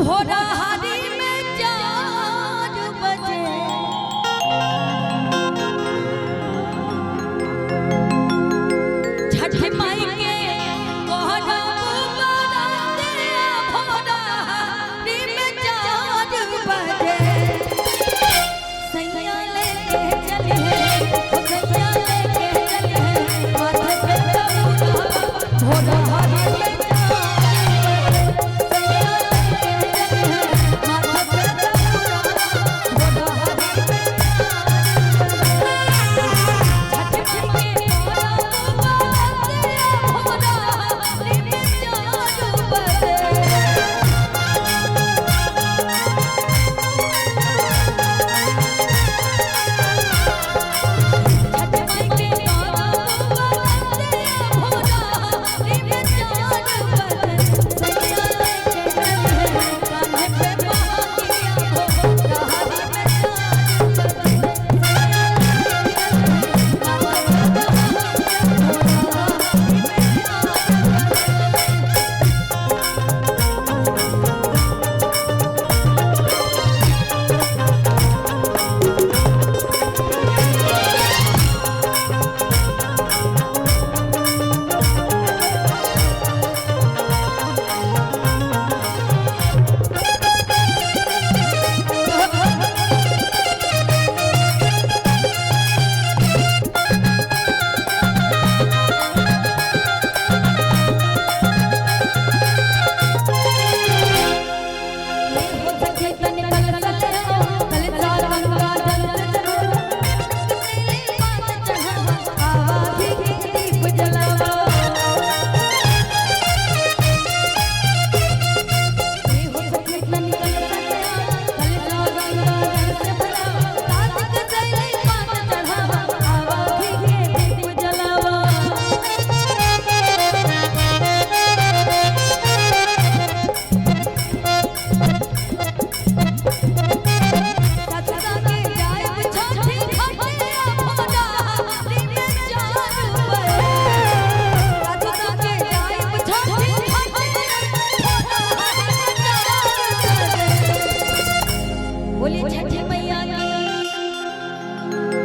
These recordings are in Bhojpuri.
भोरा हारी में 4 बजे छठ माई के कोहरा बाराते भोरा हारी में 4 बजे सैया लेके चले सैया लेके चले माथे पे तबूरा भोरा हारी में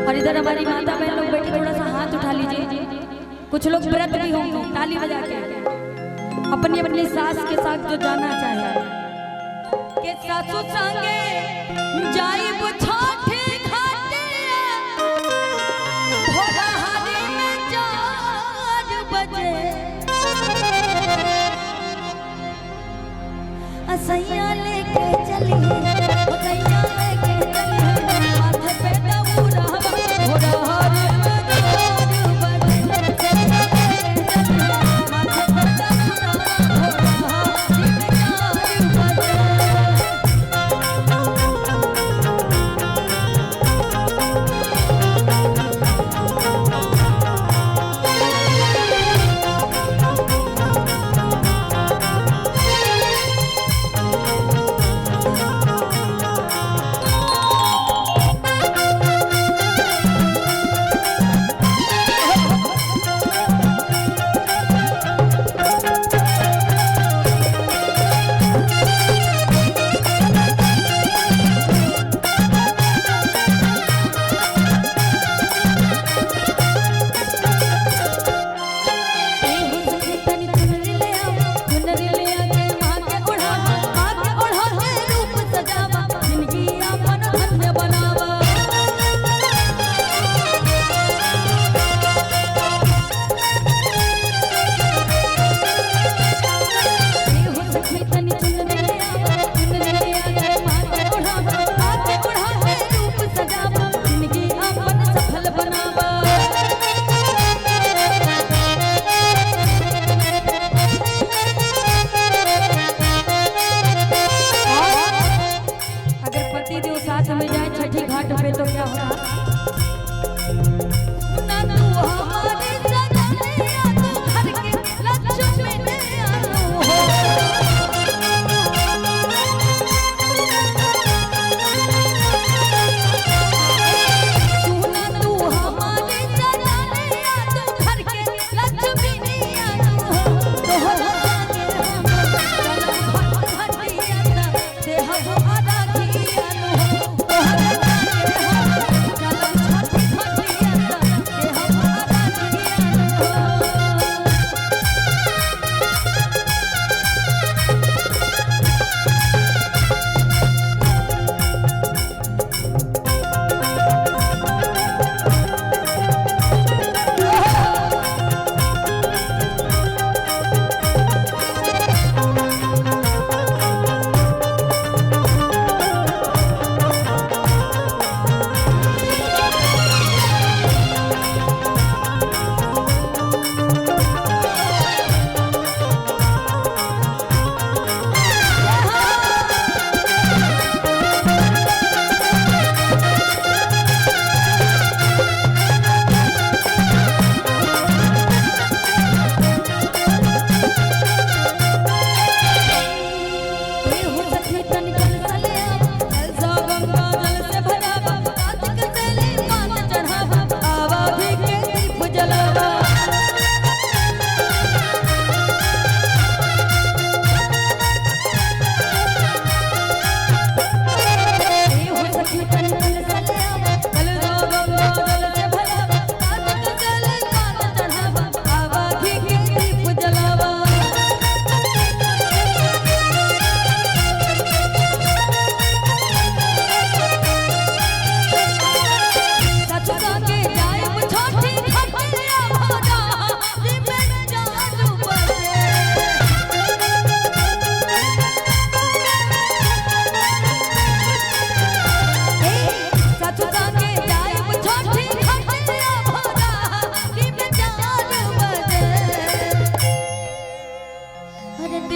और इधर हमारी माता बहन लोग बैठी, थोड़ा सा हाथ उठा लीजिए। कुछ लोग व्रत भी होंगे, ताली बजा के अपनी अपनी सास के साथ जो जाना चाहे के सासू संगे जाई बुछाठे घाटे भोला हारी में 4 बजे असैया लेके चली असैया लेके चली माथे पे दबूरा भोला हारी में 4 बजे माथे पे दबूरा भोला हारी में 4 बजे।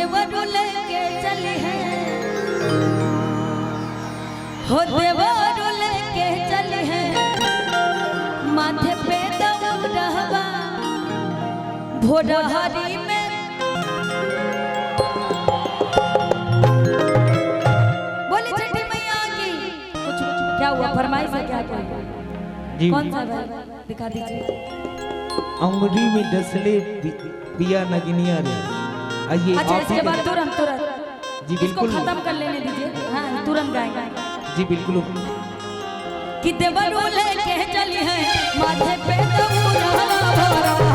देवरू लेके चली है, हो देवरू लेके चली है, माथे पे दौड़वा भोरहरी में। बोली छठी मैया की। कुछ क्या हुआ, फरमाइश है क्या? जी कौन सा दिखा दीजिए। अंगुरी में डसले पिया नगनिया रे। आइए अच्छा, इसके बाद तुरंत जी बिल्कुल खत्म कर लेने दीजिए। हाँ, तुरंत गाएंगे जी बिल्कुल। कि देवरू लेके चली है, माथे पे दौड़वा